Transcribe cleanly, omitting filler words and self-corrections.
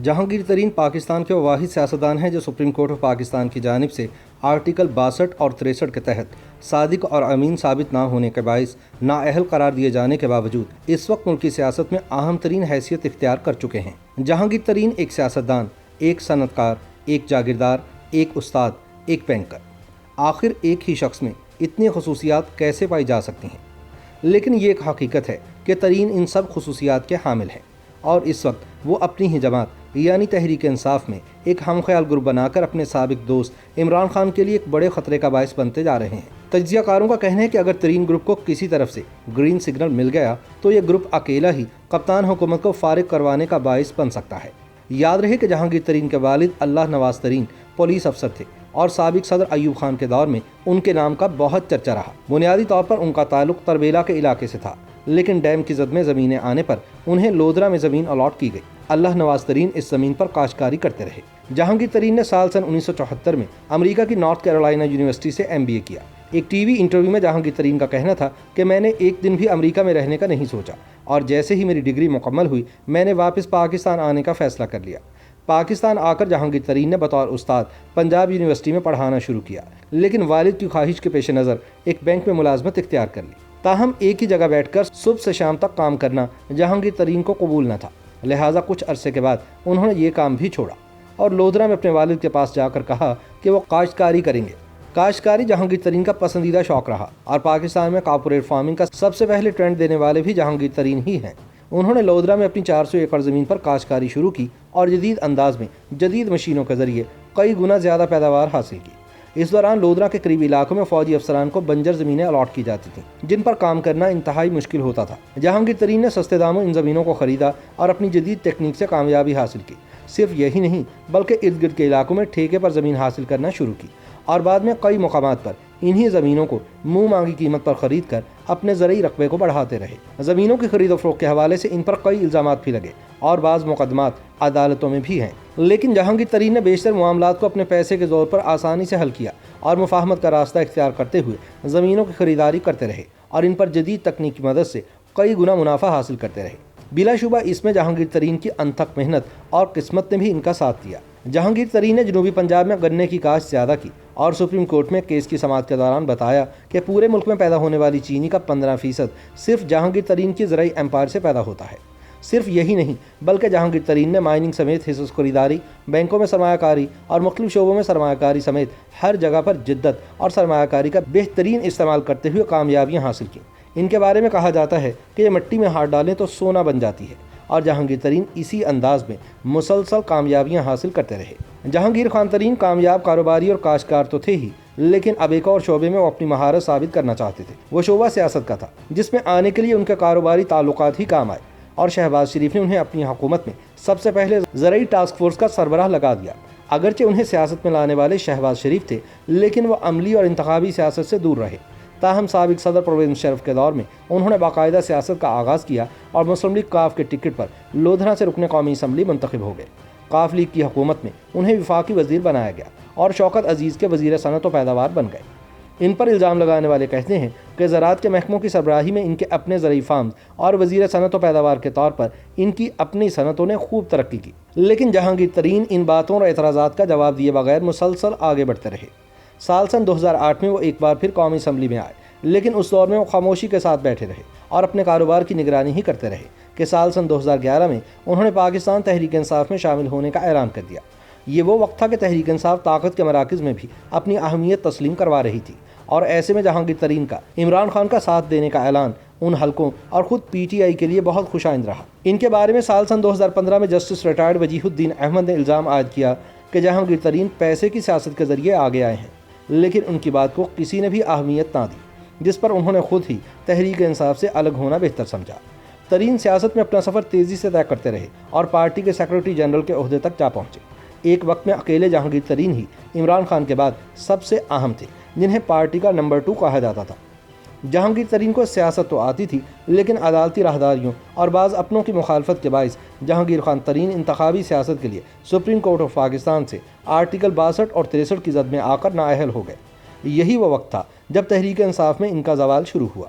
جہانگیر ترین پاکستان کے وہ واحد سیاستدان ہیں جو سپریم کورٹ آف پاکستان کی جانب سے آرٹیکل 62 اور 63 کے تحت صادق اور امین ثابت نہ ہونے کے باعث نااہل قرار دیے جانے کے باوجود اس وقت ملکی سیاست میں اہم ترین حیثیت اختیار کر چکے ہیں۔ جہانگیر ترین ایک سیاستدان، ایک صنعت کار، ایک جاگیردار، ایک استاد، ایک بینکر، آخر ایک ہی شخص میں اتنی خصوصیات کیسے پائی جا سکتی ہیں؟ لیکن یہ ایک حقیقت ہے کہ ترین ان سب خصوصیات کے حامل ہیں، اور اس وقت وہ اپنی ہی جماعت یعنی تحریک انصاف میں ایک ہم خیال گروپ بنا کر اپنے سابق دوست عمران خان کے لیے ایک بڑے خطرے کا باعث بنتے جا رہے ہیں۔ تجزیہ کاروں کا کہنا ہے کہ اگر ترین گروپ کو کسی طرف سے گرین سگنل مل گیا تو یہ گروپ اکیلا ہی کپتان حکومت کو فارغ کروانے کا باعث بن سکتا ہے۔ یاد رہے کہ جہانگیر ترین کے والد اللہ نواز ترین پولیس افسر تھے اور سابق صدر ایوب خان کے دور میں ان کے نام کا بہت چرچا رہا۔ بنیادی طور پر ان کا تعلق تربیلا کے علاقے سے تھا، لیکن ڈیم کی زد میں زمینیں آنے پر انہیں لودھرا میں زمین الاٹ کی گئی۔ اللہ نواز ترین اس زمین پر کاشتکاری کرتے رہے۔ جہانگیر ترین نے سال 1974 میں امریکہ کی نارتھ کیرولینا یونیورسٹی سے MBA کیا۔ ایک ٹی وی انٹرویو میں جہانگیر ترین کا کہنا تھا کہ میں نے ایک دن بھی امریکہ میں رہنے کا نہیں سوچا، اور جیسے ہی میری ڈگری مکمل ہوئی میں نے واپس پاکستان آنے کا فیصلہ کر لیا۔ پاکستان آ کر جہانگیر ترین نے بطور استاد پنجاب یونیورسٹی میں پڑھانا شروع کیا، لیکن والد کی خواہش کے پیش نظر ایک بینک میں ملازمت اختیار کر لی۔ تاہم ایک ہی جگہ بیٹھ کر صبح سے شام تک کام کرنا جہانگیر ترین کو قبول نہ تھا، لہٰذا کچھ عرصے کے بعد انہوں نے یہ کام بھی چھوڑا اور لودھرا میں اپنے والد کے پاس جا کر کہا کہ وہ کاشتکاری کریں گے۔ کاشتکاری جہانگیر ترین کا پسندیدہ شوق رہا، اور پاکستان میں کارپوریٹ فارمنگ کا سب سے پہلے ٹرینڈ دینے والے بھی جہانگیر ترین ہی ہیں۔ انہوں نے لودھرا میں اپنی 400 ایکڑ زمین پر کاشتکاری شروع کی اور جدید انداز میں جدید مشینوں کے ذریعے کئی گنا زیادہ پیداوار حاصل کی۔ اس دوران لودھرا کے قریبی علاقوں میں فوجی افسران کو بنجر زمینیں الاٹ کی جاتی تھیں، جن پر کام کرنا انتہائی مشکل ہوتا تھا۔ جہانگیر ترین نے سستے داموں ان زمینوں کو خریدا اور اپنی جدید تکنیک سے کامیابی حاصل کی۔ صرف یہی نہیں بلکہ ارد گرد کے علاقوں میں ٹھیکے پر زمین حاصل کرنا شروع کی، اور بعد میں کئی مقامات پر انہی زمینوں کو منہ مانگی قیمت پر خرید کر اپنے زرعی رقبے کو بڑھاتے رہے۔ زمینوں کی خرید و فروخت کے حوالے سے ان پر کئی الزامات بھی لگے اور بعض مقدمات عدالتوں میں بھی ہیں، لیکن جہانگیر ترین نے بیشتر معاملات کو اپنے پیسے کے زور پر آسانی سے حل کیا اور مفاہمت کا راستہ اختیار کرتے ہوئے زمینوں کی خریداری کرتے رہے اور ان پر جدید تکنیک کی مدد سے کئی گنا منافع حاصل کرتے رہے۔ بلا شبہ اس میں جہانگیر ترین کی انتھک محنت اور قسمت نے بھی ان کا ساتھ دیا۔ جہانگیر ترین نے جنوبی پنجاب میں گنے کی کاشت زیادہ کی اور سپریم کورٹ میں کیس کی سماعت کے دوران بتایا کہ پورے ملک میں پیدا ہونے والی چینی کا 15% صرف جہانگیر ترین کی زرعی امپائر سے پیدا ہوتا ہے۔ صرف یہی نہیں بلکہ جہانگیر ترین نے مائننگ سمیت حصص خریداری، بینکوں میں سرمایہ کاری اور مختلف شعبوں میں سرمایہ کاری سمیت ہر جگہ پر جدت اور سرمایہ کاری کا بہترین استعمال کرتے ہوئے کامیابیاں حاصل کی۔ ان کے بارے میں کہا جاتا ہے کہ یہ مٹی میں ہاتھ ڈالیں تو سونا بن جاتی ہے، اور جہانگیر ترین اسی انداز میں مسلسل کامیابیاں حاصل کرتے رہے۔ جہانگیر خان ترین کامیاب کاروباری اور کاشتکار تو تھے ہی، لیکن اب ایک اور شعبے میں وہ اپنی مہارت ثابت کرنا چاہتے تھے۔ وہ شعبہ سیاست کا تھا، جس میں آنے کے لیے ان کے کاروباری تعلقات ہی کام آئے، اور شہباز شریف نے انہیں اپنی حکومت میں سب سے پہلے زرعی ٹاسک فورس کا سربراہ لگا دیا۔ اگرچہ انہیں سیاست میں لانے والے شہباز شریف تھے، لیکن وہ عملی اور انتخابی سیاست سے دور رہے۔ تاہم سابق صدر پرویز مشرف کے دور میں انہوں نے باقاعدہ سیاست کا آغاز کیا اور مسلم لیگ کاف کے ٹکٹ پر لودھرا سے رکن قومی اسمبلی منتخب ہو گئے۔ کاف لیگ کی حکومت میں انہیں وفاقی وزیر بنایا گیا اور شوکت عزیز کے وزیر صنعت و پیداوار بن گئے۔ ان پر الزام لگانے والے کہتے ہیں کہ زراعت کے محکموں کی سربراہی میں ان کے اپنے زرعی فارمز اور وزیر صنعت و پیداوار کے طور پر ان کی اپنی صنعتوں نے خوب ترقی کی، لیکن جہانگیر ترین ان باتوں اور اعتراضات کا جواب دیے بغیر مسلسل آگے بڑھتے رہے۔ سال 2008 میں وہ ایک بار پھر قومی اسمبلی میں آئے، لیکن اس دور میں وہ خاموشی کے ساتھ بیٹھے رہے اور اپنے کاروبار کی نگرانی ہی کرتے رہے کہ سال 2011 میں انہوں نے پاکستان تحریک انصاف میں شامل ہونے کا اعلان کر دیا۔ یہ وہ وقت تھا کہ تحریک انصاف طاقت کے مراکز میں بھی اپنی اہمیت تسلیم کروا رہی تھی، اور ایسے میں جہانگیر ترین کا عمران خان کا ساتھ دینے کا اعلان ان حلقوں اور خود PTI کے لیے بہت خوش آئند رہا۔ ان کے بارے میں سال 2015 میں جسٹس ریٹائرڈ وجیہ الدین احمد نے الزام عائد کیا کہ جہانگیر ترین پیسے کی سیاست کے ذریعے آگے آئے ہیں، لیکن ان کی بات کو کسی نے بھی اہمیت نہ دی، جس پر انہوں نے خود ہی تحریک انصاف سے الگ ہونا بہتر سمجھا۔ ترین سیاست میں اپنا سفر تیزی سے طے کرتے رہے اور پارٹی کے سیکرٹری جنرل کے عہدے تک جا پہنچے۔ ایک وقت میں اکیلے جہانگیر ترین ہی عمران خان کے بعد سب سے اہم تھے، جنہیں پارٹی کا نمبر 2 کہا جاتا تھا۔ جہانگیر ترین کو سیاست تو آتی تھی، لیکن عدالتی راہداریوں اور بعض اپنوں کی مخالفت کے باعث جہانگیر خان ترین انتخابی سیاست کے لیے سپریم کورٹ آف پاکستان سے آرٹیکل 62 اور 63 کی زد میں آ کر نااہل ہو گئے۔ یہی وہ وقت تھا جب تحریک انصاف میں ان کا زوال شروع ہوا۔